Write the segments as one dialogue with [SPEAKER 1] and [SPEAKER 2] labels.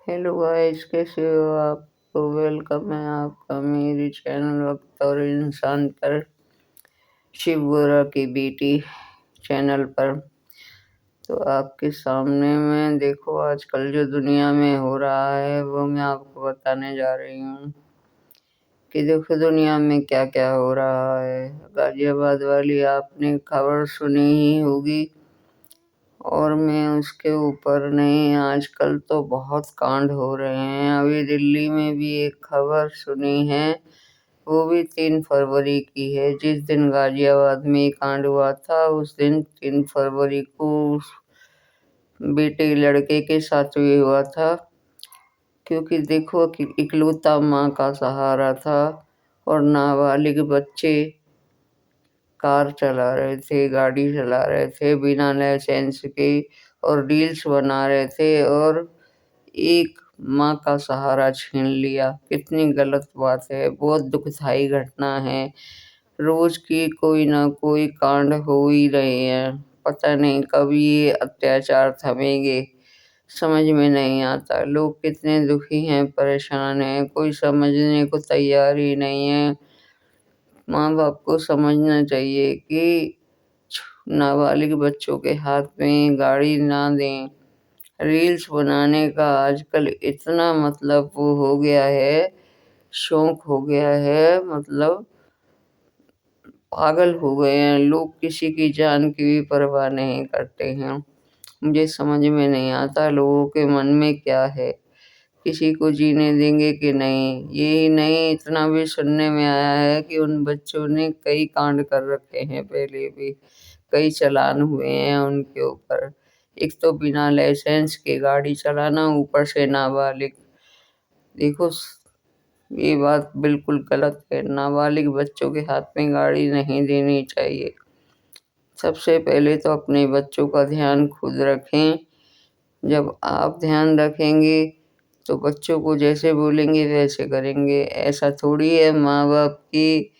[SPEAKER 1] Hello guys, कैसे हो आप? तो वेलकम है आपका मेरी चैनल वक्त और इंसान पर, शिव बोरा की बेटी चैनल पर। तो आपके सामने में देखो आजकल जो दुनिया में हो रहा है वो मैं आपको बताने जा रही हूँ कि देखो दुनिया में क्या क्या हो रहा है। गाजियाबाद वाली आपने खबर सुनी ही होगी, और मैं उसके ऊपर नहीं, आजकल तो बहुत कांड हो रहे हैं। अभी दिल्ली में भी एक खबर सुनी है, वो भी 3 फरवरी की है। जिस दिन गाजियाबाद में कांड हुआ था उस दिन 3 फरवरी को उस बेटे लड़के के साथ भी हुआ था। क्योंकि देखो कि इकलौता माँ का सहारा था और नाबालिग बच्चे कार चला रहे थे, गाड़ी चला रहे थे बिना लाइसेंस के, और रील्स बना रहे थे, और एक माँ का सहारा छीन लिया। कितनी गलत बात है, बहुत दुखदाई घटना है। रोज की कोई ना कोई कांड हो ही रहे हैं। पता नहीं कब ये अत्याचार थमेंगे, समझ में नहीं आता। लोग कितने दुखी हैं, परेशान हैं, कोई समझने को तैयार ही नहीं है। माँ बाप को समझना चाहिए कि नाबालिग बच्चों के हाथ में गाड़ी ना दें। रील्स बनाने का आजकल इतना मतलब वो हो गया है, शौक हो गया है, मतलब पागल हो गए हैं लोग, किसी की जान की भी परवाह नहीं करते हैं। मुझे समझ में नहीं आता लोगों के मन में क्या है, किसी को जीने देंगे कि नहीं। यही नहीं, इतना भी सुनने में आया है कि उन बच्चों ने कई कांड कर रखे हैं, पहले भी कई चालान हुए हैं उनके ऊपर। एक तो बिना लाइसेंस के गाड़ी चलाना, ऊपर से नाबालिग। देखो ये बात बिल्कुल गलत है, नाबालिग बच्चों के हाथ में गाड़ी नहीं देनी चाहिए। सबसे पहले तो अपने बच्चों का ध्यान खुद रखें। जब आप ध्यान रखेंगे तो बच्चों को जैसे बोलेंगे वैसे करेंगे। ऐसा थोड़ी है माँ बाप की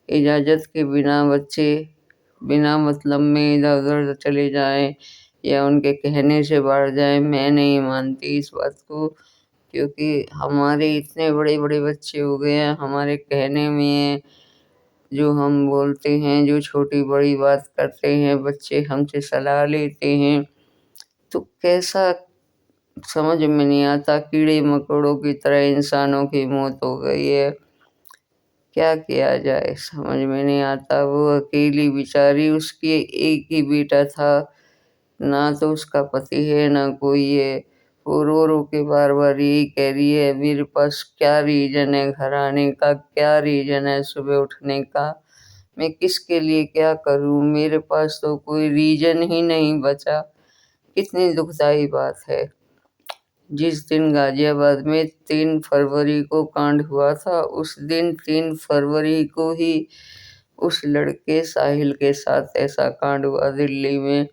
[SPEAKER 1] इजाज़त के बिना बच्चे बिना मतलब में इधर उधर चले जाएं या उनके कहने से बढ़ जाएं। मैं नहीं मानती इस बात को, क्योंकि हमारे इतने बड़े बड़े बच्चे हो गए हैं, हमारे कहने में जो हम बोलते हैं, जो छोटी बड़ी बात करते हैं, बच्चे हमसे सलाह लेते हैं। तो कैसा समझ में नहीं आता, कीड़े मकोड़ों की तरह इंसानों की मौत हो गई है। क्या किया जाए समझ में नहीं आता। वो अकेली बेचारी, उसकी एक ही बेटा था, ना तो उसका पति है ना कोई है। वो रो रो के बार बार यही कह रही है, मेरे पास क्या रीजन है घर आने का, क्या रीजन है सुबह उठने का, मैं किसके लिए क्या करूं, मेरे पास तो कोई रीजन ही नहीं बचा। कितनी दुखदाई बात है। जिस दिन गाजियाबाद में 3 फरवरी को कांड हुआ था, उस दिन 3 फरवरी को ही उस लड़के साहिल के साथ ऐसा कांड हुआ दिल्ली में।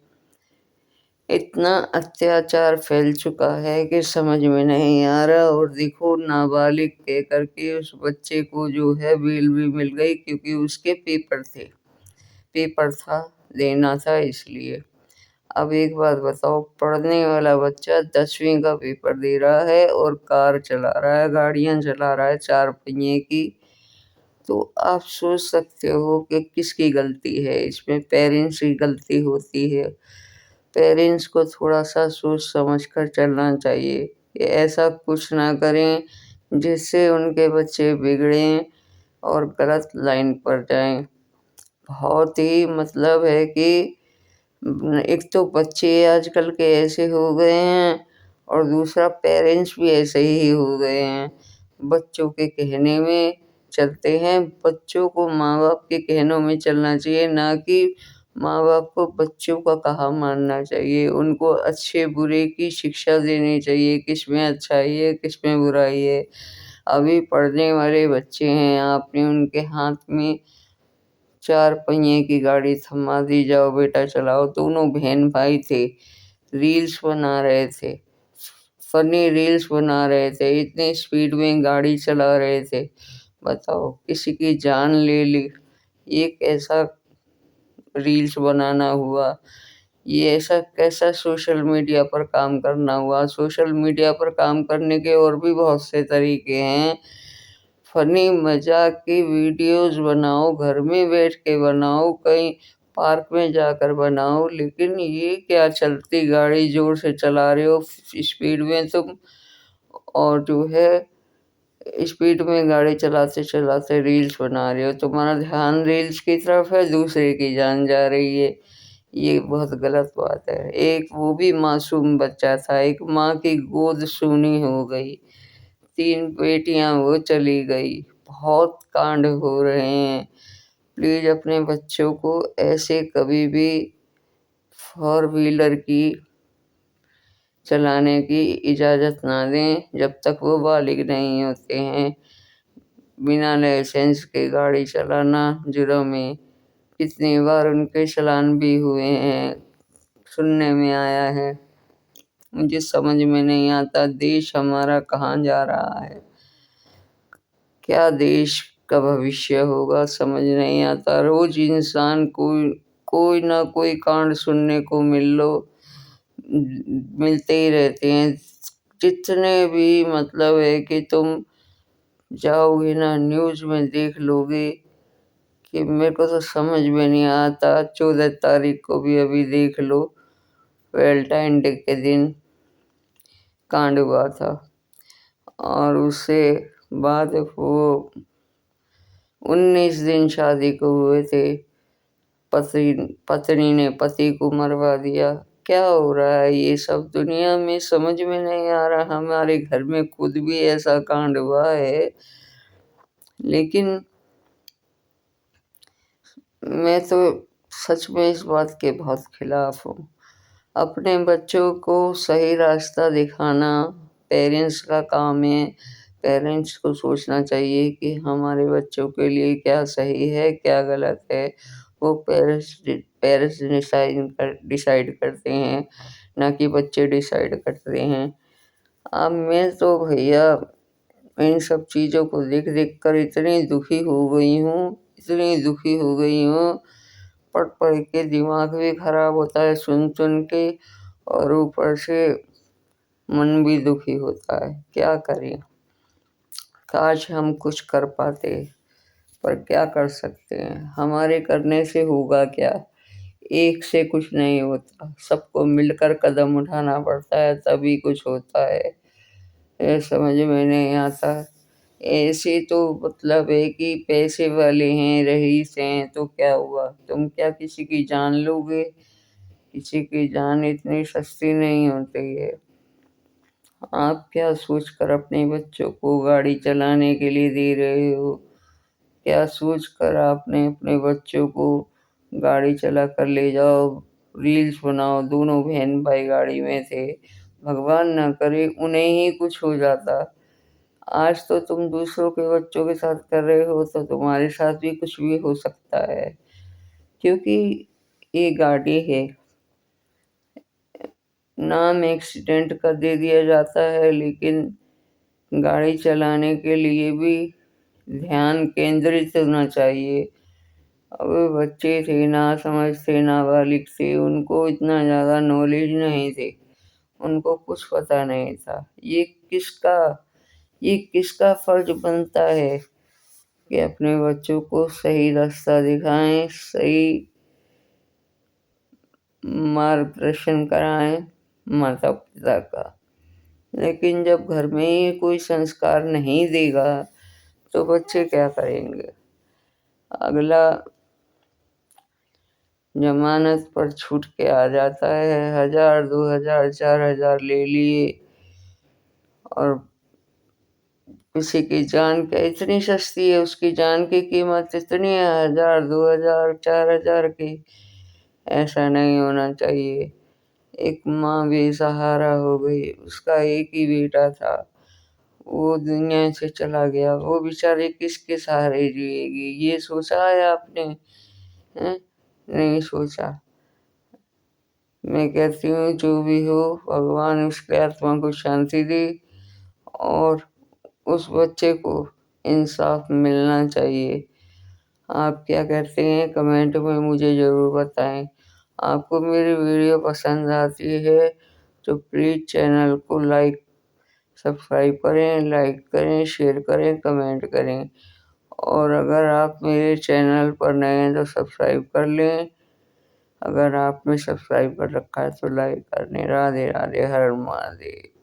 [SPEAKER 1] इतना अत्याचार फैल चुका है कि समझ में नहीं आ रहा। और देखो नाबालिग कह करके उस बच्चे को जो है बेल भी मिल गई, क्योंकि उसके पेपर थे, पेपर था, देना था इसलिए। अब एक बात बताओ, पढ़ने वाला बच्चा 10वीं का पेपर दे रहा है और कार चला रहा है, गाड़ियां चला रहा है 4 पहिए की। तो आप सोच सकते हो कि किसकी गलती है इसमें। पेरेंट्स की गलती होती है। पेरेंट्स को थोड़ा सा सोच समझ कर चलना चाहिए कि ऐसा कुछ ना करें जिससे उनके बच्चे बिगड़ें और गलत लाइन पर जाएं। बहुत ही मतलब है कि एक तो बच्चे आजकल के ऐसे हो गए हैं, और दूसरा पेरेंट्स भी ऐसे ही हो गए हैं, बच्चों के कहने में चलते हैं। बच्चों को माँ बाप के कहनों में चलना चाहिए, ना कि माँ बाप को बच्चों का कहा मानना चाहिए। उनको अच्छे बुरे की शिक्षा देनी चाहिए, किसमें अच्छाई है किसमें बुराई है। अभी पढ़ने वाले बच्चे हैं, आपने उनके हाथ में 4 पहिए की गाड़ी थमा दी, जाओ बेटा चलाओ। दोनों बहन भाई थे, रील्स बना रहे थे, फनी रील्स बना रहे थे, इतनी स्पीड में गाड़ी चला रहे थे। बताओ, किसी की जान ले ली। ये कैसा रील्स बनाना हुआ, ये ऐसा कैसा सोशल मीडिया पर काम करना हुआ? सोशल मीडिया पर काम करने के और भी बहुत से तरीके हैं। फ़नी मज़ाक की वीडियोज़ बनाओ, घर में बैठ के बनाओ, कहीं पार्क में जाकर बनाओ, लेकिन ये क्या चलती गाड़ी ज़ोर से चला रहे हो स्पीड में तुम, और जो है स्पीड में गाड़ी चलाते-चलाते रील्स बना रहे हो। तुम्हारा ध्यान रील्स की तरफ है, दूसरे की जान जा रही है। ये बहुत गलत बात है। एक वो भी मासूम बच्चा था, एक माँ की गोद सूनी हो गई, 3 बेटियाँ वो चली गई। बहुत कांड हो रहे हैं। प्लीज़ अपने बच्चों को ऐसे कभी भी फ़ोर व्हीलर की चलाने की इजाज़त ना दें जब तक वो बालिग नहीं होते हैं। बिना लाइसेंस के गाड़ी चलाना जुर्म है। कितनी बार उनके चालान भी हुए हैं, सुनने में आया है। मुझे समझ में नहीं आता देश हमारा कहाँ जा रहा है। क्या देश का भविष्य होगा समझ नहीं आता। रोज़ इंसान कोई ना कोई कांड सुनने को मिलते ही रहते हैं। जितने भी मतलब है कि तुम जाओगे ना न्यूज़ में देख लोगे कि मेरे को तो समझ में नहीं आता। 14 तारीख को भी अभी देख लो, वैलेंटाइन डे के दिन कांड हुआ था, और उससे बाद वो 19 दिन शादी को हुए थे, पत्नी ने पति को मरवा दिया। क्या हो रहा है ये सब दुनिया में? समझ में नहीं आ रहा। हमारे घर में खुद भी ऐसा कांड हुआ है, लेकिन मैं तो सच में इस बात के बहुत खिलाफ हूँ। अपने बच्चों को सही रास्ता दिखाना पेरेंट्स का काम है। पेरेंट्स को सोचना चाहिए कि हमारे बच्चों के लिए क्या सही है, क्या गलत है। वो पेरेंट्स डिसाइड करते हैं, ना कि बच्चे डिसाइड करते हैं। अब मैं तो भैया इन सब चीज़ों को देख-देख कर इतनी दुखी हो गई हूँ, पढ़-पढ़ के दिमाग भी खराब होता है सुन-सुन के, और ऊपर से मन भी दुखी होता है। क्या करें? काश हम कुछ कर पाते, पर क्या कर सकते हैं? हमारे करने से होगा क्या? एक से कुछ नहीं होता, सबको मिलकर कदम उठाना पड़ता है तभी कुछ होता है। ये समझ में नहीं आता। ऐसे तो मतलब है कि पैसे वाले हैं, रईस हैं, तो क्या हुआ? तुम क्या किसी की जान लोगे? किसी की जान इतनी सस्ती नहीं होती है। आप क्या सोचकर अपने बच्चों को गाड़ी चलाने के लिए दे रहे हो? क्या सोचकर आपने अपने बच्चों को गाड़ी चलाकर ले जाओ, रील्स बनाओ, दोनों बहन भाई गाड़ी में थे, भगवान ना करे उन्हें ही कुछ हो जाता। आज तो तुम दूसरों के बच्चों के साथ कर रहे हो, तो तुम्हारे साथ भी कुछ भी हो सकता है, क्योंकि ये गाड़ी है। नाम एक्सीडेंट का दे दिया जाता है, लेकिन गाड़ी चलाने के लिए भी ध्यान केंद्रित होना चाहिए। अब बच्चे थे, नासमझ थे, नाबालिग थे, उनको इतना ज़्यादा नॉलेज नहीं थी, उनको कुछ पता नहीं था। ये किसका फर्ज बनता है कि अपने बच्चों को सही रास्ता दिखाएं, सही मार्गदर्शन कराएं माता पिता का। लेकिन जब घर में ही कोई संस्कार नहीं देगा तो बच्चे क्या करेंगे? अगला जमानत पर छूट के आ जाता है, 1000, 2000, 4000 ले लिए, और किसी की जान क्या इतनी सस्ती है, उसकी जान की कीमत इतनी है, 1000, 2000, 4000 की। ऐसा नहीं होना चाहिए। एक माँ बेसहारा हो गई, उसका एक ही बेटा था, वो दुनिया से चला गया, वो बेचारी किसके सहारे जिएगी? ये सोचा है आपने? हैं? नहीं सोचा। मैं कहती हूँ जो भी हो, भगवान उसकी आत्मा को शांति दे, और उस बच्चे को इंसाफ मिलना चाहिए। आप क्या कहते हैं कमेंट में मुझे ज़रूर बताएं। आपको मेरी वीडियो पसंद आती है तो प्लीज़ चैनल को सब्सक्राइब करें, लाइक करें, शेयर करें, कमेंट करें। और अगर आप मेरे चैनल पर नए हैं तो सब्सक्राइब कर लें। अगर आपने सब्सक्राइब कर रखा है तो लाइक कर लें। राधे राधे, हर हर महादेव।